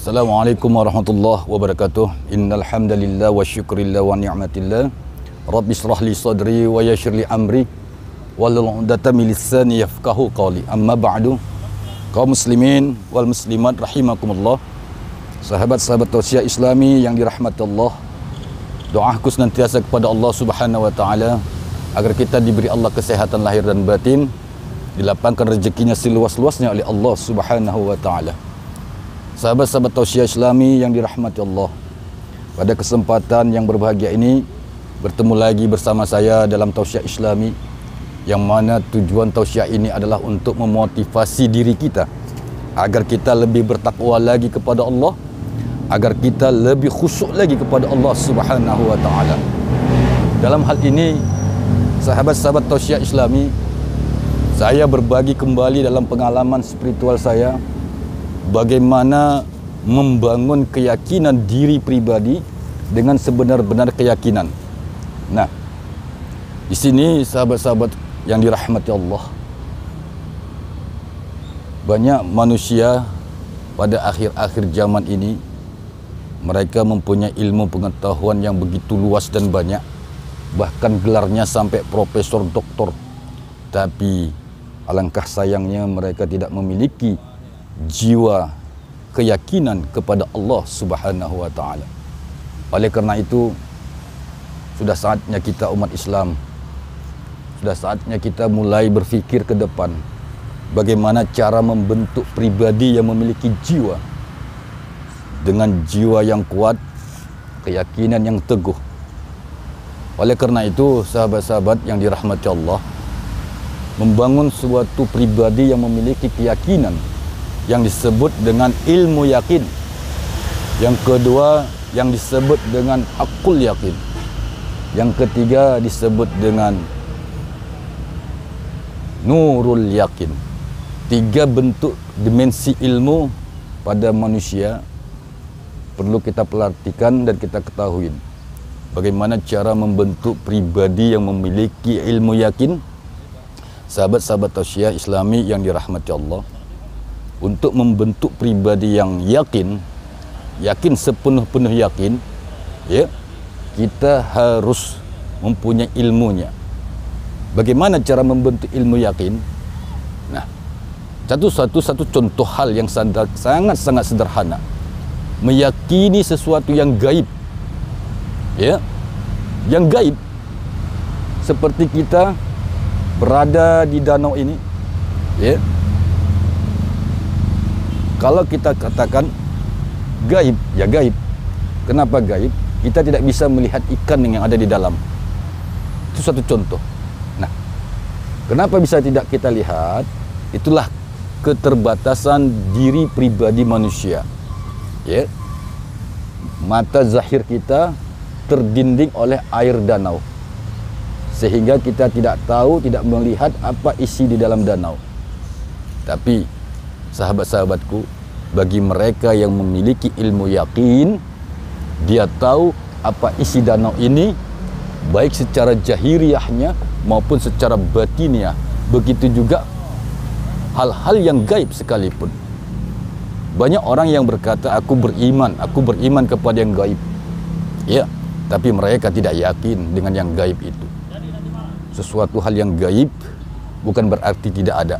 Assalamualaikum warahmatullahi wabarakatuh. Innal hamdalillah wa syukrillah wa ni'matillah. Rabbi shrah li sadri wa yassir li amri wahlul 'uqdatam min lisani yafqahu qawli. Amma ba'du. Kaum muslimin wal muslimat rahimakumullah. Sahabat-sahabat tausiah Islami yang dirahmati Allah. Doaku senantiasa kepada Allah Subhanahu wa taala agar kita diberi Allah kesehatan lahir dan batin, dilapangkan rezekinya seluas-luasnya oleh Allah Subhanahu wa taala. Sahabat-sahabat tausiah Islami yang dirahmati Allah, pada kesempatan yang berbahagia ini bertemu lagi bersama saya dalam tausiah Islami, yang mana tujuan tausiah ini adalah untuk memotivasi diri kita agar kita lebih bertakwa lagi kepada Allah, agar kita lebih khusyuk lagi kepada Allah Subhanahu wa taala. Dalam hal ini, sahabat-sahabat tausiah Islami, saya berbagi kembali dalam pengalaman spiritual saya bagaimana membangun keyakinan diri pribadi dengan sebenar-benar keyakinan. Nah, di sini sahabat-sahabat yang dirahmati Allah, banyak manusia pada akhir-akhir zaman ini mereka mempunyai ilmu pengetahuan yang begitu luas dan banyak, bahkan gelarnya sampai profesor, doktor, tapi alangkah sayangnya mereka tidak memiliki jiwa keyakinan kepada Allah Subhanahu wa taala. Oleh karena itu, sudah saatnya kita umat Islam, sudah saatnya kita mulai berfikir ke depan bagaimana cara membentuk pribadi yang memiliki jiwa dengan jiwa yang kuat, keyakinan yang teguh. Oleh karena itu, sahabat-sahabat yang dirahmati Allah, membangun suatu pribadi yang memiliki keyakinan yang disebut dengan ilmu yakin. Yang kedua yang disebut dengan akul yakin. Yang ketiga disebut dengan nurul yakin. Tiga bentuk dimensi ilmu pada manusia perlu kita perhatikan dan kita ketahui. Bagaimana cara membentuk pribadi yang memiliki ilmu yakin? Sahabat-sahabat tausiah Islami yang dirahmati Allah, untuk membentuk pribadi yang yakin sepenuh-penuh yakin, ya, kita harus mempunyai ilmunya. Bagaimana cara membentuk ilmu yakin? Nah, satu contoh hal yang sangat sederhana. Meyakini sesuatu yang gaib. Ya. Yang gaib. Seperti kita berada di danau ini, ya. Kalau kita katakan gaib, ya gaib. Kenapa gaib? Kita tidak bisa melihat ikan yang ada di dalam. Itu satu contoh. Nah, kenapa bisa tidak kita lihat? Itulah keterbatasan diri pribadi manusia. Ya. Mata zahir kita terdinding oleh air danau, sehingga kita tidak tahu, tidak melihat apa isi di dalam danau. Tapi sahabat-sahabatku, bagi mereka yang memiliki ilmu yakin, dia tahu apa isi danau ini, baik secara jahiriyahnya maupun secara batiniah. Begitu juga hal-hal yang gaib sekalipun. Banyak orang yang berkata, aku beriman kepada yang gaib. Ya, tapi mereka tidak yakin dengan yang gaib itu. Sesuatu hal yang gaib bukan berarti tidak ada.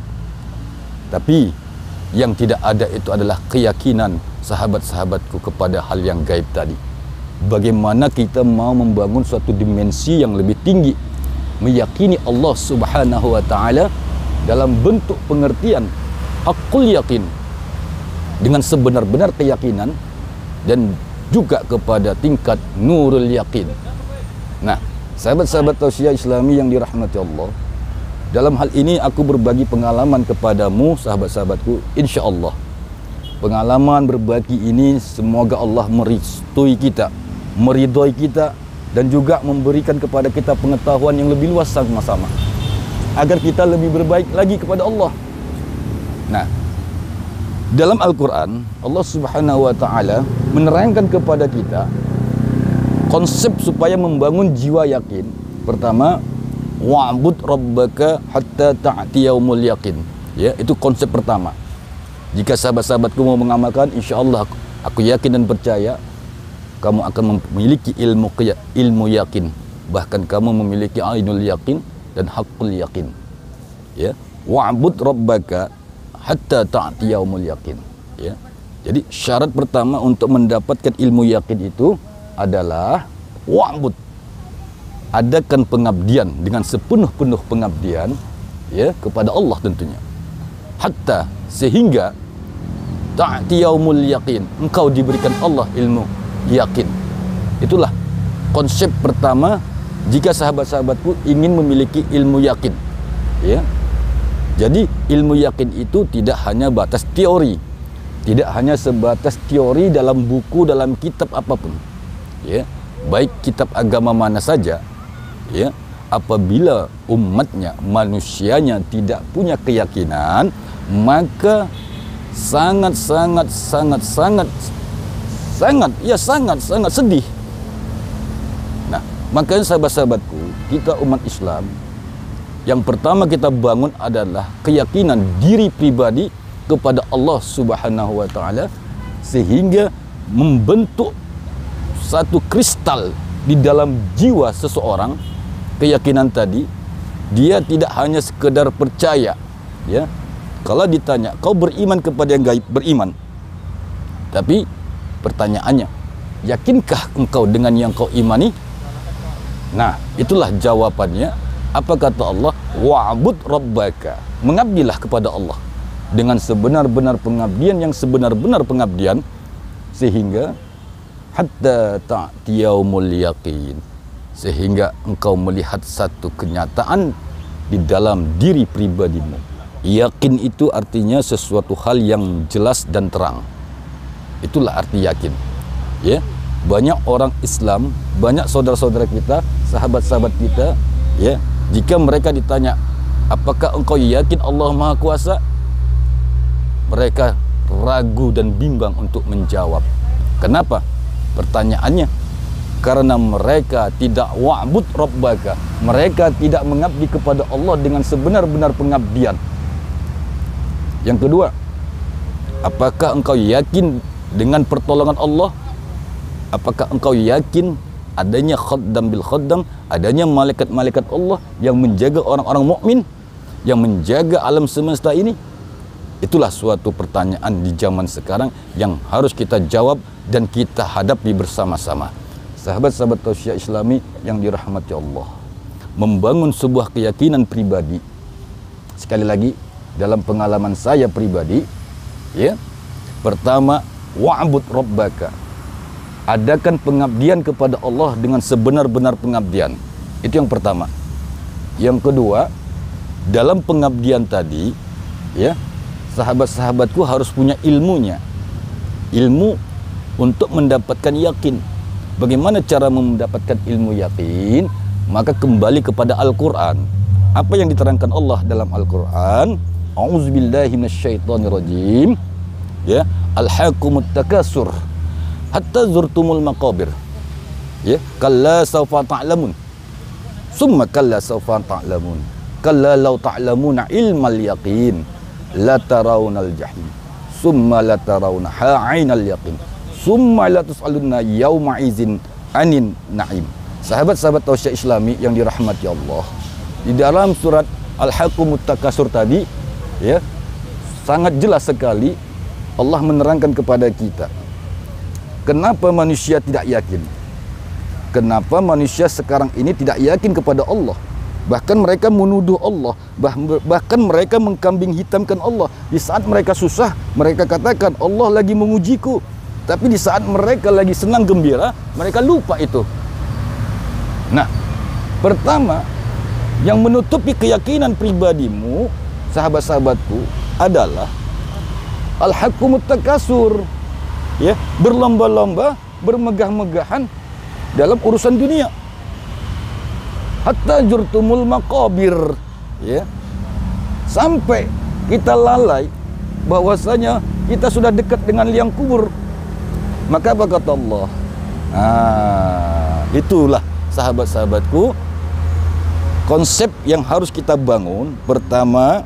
Tapi yang tidak ada itu adalah keyakinan sahabat-sahabatku kepada hal yang gaib tadi. Bagaimana kita mau membangun suatu dimensi yang lebih tinggi, meyakini Allah Subhanahu wa taala dalam bentuk pengertian akul yakin, dengan sebenar-benar keyakinan, dan juga kepada tingkat nurul yakin. Nah, sahabat-sahabat tausiah Islami yang dirahmati Allah, dalam hal ini aku berbagi pengalaman kepadamu, sahabat-sahabatku, insya Allah. Pengalaman berbagi ini semoga Allah meristui kita, meridhoi kita, dan juga memberikan kepada kita pengetahuan yang lebih luas sama-sama, agar kita lebih berbaik lagi kepada Allah. Nah, dalam Al-Quran, Allah Subhanahu wa taala menerangkan kepada kita konsep supaya membangun jiwa yakin. Pertama, wa'bud rabbaka hatta ta'tiyaumul yakin. Ya, itu konsep pertama. Jika sahabat-sahabatku mau mengamalkan, insya Allah Aku yakin dan percaya kamu akan memiliki ilmu yakin, bahkan kamu memiliki ainul yakin dan haqqul yakin. Ya, wa'bud rabbaka hatta ta'ti yaumul yakin. Ya. Jadi syarat pertama untuk mendapatkan ilmu yakin itu adalah wa'bud. Adakan pengabdian dengan sepenuh-penuh pengabdian, ya, kepada Allah tentunya. Hatta, sehingga ta'ti yaumul yakin, engkau diberikan Allah ilmu yakin. Itulah konsep pertama jika sahabat-sahabatku ingin memiliki ilmu yakin. Ya. Jadi ilmu yakin itu tidak hanya batas teori, tidak hanya sebatas teori dalam buku, dalam kitab apapun. Ya. Baik kitab agama mana saja, ya, apabila umatnya, manusianya tidak punya keyakinan, maka sangat sedih. Nah, makanya sahabat-sahabatku, kita umat Islam, yang pertama kita bangun adalah keyakinan diri pribadi kepada Allah Subhanahu wa taala, sehingga membentuk satu kristal di dalam jiwa seseorang. Keyakinan tadi, dia tidak hanya sekedar percaya, ya. Kalau ditanya, kau beriman kepada yang gaib? Beriman. Tapi pertanyaannya, yakinkah engkau dengan yang kau imani? Nah, itulah jawabannya. Apa kata Allah? Wa'bud rabbaka. Mengabdilah kepada Allah dengan sebenar-benar pengabdian, yang sebenar-benar pengabdian, sehingga hatta ta'ti yaumul yaqin, sehingga engkau melihat satu kenyataan di dalam diri pribadimu. Yakin itu artinya sesuatu hal yang jelas dan terang. Itulah arti yakin. Ya, banyak orang Islam, banyak saudara-saudara kita, sahabat-sahabat kita, ya, jika mereka ditanya, apakah engkau yakin Allah Maha Kuasa? Mereka ragu dan bimbang untuk menjawab. Kenapa? Pertanyaannya, karena mereka tidak wa'bud rabbaka, mereka tidak mengabdi kepada Allah dengan sebenar-benar pengabdian. Yang kedua, apakah engkau yakin dengan pertolongan Allah? Apakah engkau yakin adanya khaddam bil khaddam, adanya malaikat-malaikat Allah yang menjaga orang-orang mukmin, yang menjaga alam semesta ini? Itulah suatu pertanyaan di zaman sekarang yang harus kita jawab dan kita hadapi bersama-sama. Sahabat-sahabat Tausiah Islami yang dirahmati Allah, membangun sebuah keyakinan pribadi. Sekali lagi, dalam pengalaman saya pribadi, ya, pertama, wa'bud rabbaka. Adakan pengabdian kepada Allah dengan sebenar-benar pengabdian. Itu yang pertama. Yang kedua, dalam pengabdian tadi, ya, sahabat-sahabatku harus punya ilmunya. Ilmu untuk mendapatkan yakin. Bagaimana cara mendapatkan ilmu yakin? Maka kembali kepada Al-Quran. Apa yang diterangkan Allah dalam Al-Quran? A'udzubillahi minasyaitonirrajim. Ya, alhaqumut takasur hatta zurtumul maqabir. Ya, kalla sawfa ta'lamun. Summa kalla sawfa ta'lamun. Kalla law ta'lamuna ilmal yaqin la tarawnal jahim. Summa la tarawnaha 'ainal yaqin. Summa la tus'alunna yawma izin anin na'im. Sahabat-sahabat Tausiah Islami yang dirahmati Allah, di dalam surat Al-Haqqumut Takasur tadi, ya, sangat jelas sekali Allah menerangkan kepada kita kenapa manusia tidak yakin, kenapa manusia sekarang ini tidak yakin kepada Allah. Bahkan mereka menuduh Allah, bahkan mereka mengkambing hitamkan Allah. Di saat mereka susah, mereka katakan Allah lagi mengujiku. Tapi di saat mereka lagi senang gembira, mereka lupa itu. Nah, pertama yang menutupi keyakinan pribadimu, sahabat-sahabatku, adalah al-haqqumut takasur, ya, berlomba-lomba, bermegah-megahan dalam urusan dunia. Hatta jurtumul maqabir, ya, sampai kita lalai bahwasanya kita sudah dekat dengan liang kubur. Maka apa kata Allah? Itulah sahabat-sahabatku konsep yang harus kita bangun. Pertama,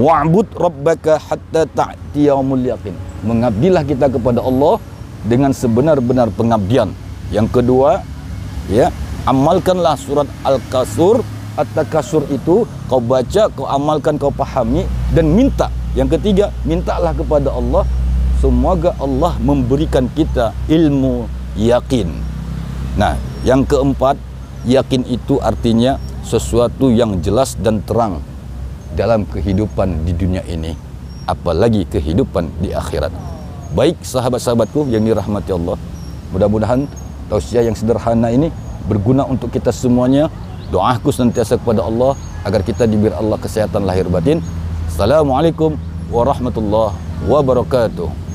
wa'bud rabbaka hatta ta'ti yaumul yaqin. mengabdilah kita kepada Allah dengan sebenar-benar pengabdian. Yang kedua, ya, amalkanlah surat Al-Kasur. At-Takasur itu kau baca, kau amalkan, kau pahami dan minta. Yang ketiga, mintalah kepada Allah semoga Allah memberikan kita ilmu yakin. Nah, yang keempat, yakin itu artinya sesuatu yang jelas dan terang dalam kehidupan di dunia ini, apalagi kehidupan di akhirat. Baik sahabat-sahabatku yang dirahmati Allah, mudah-mudahan tausiah yang sederhana ini berguna untuk kita semuanya. Doaku senantiasa kepada Allah agar kita diberi Allah kesehatan lahir batin. Assalamualaikum warahmatullahi wabarakatuh.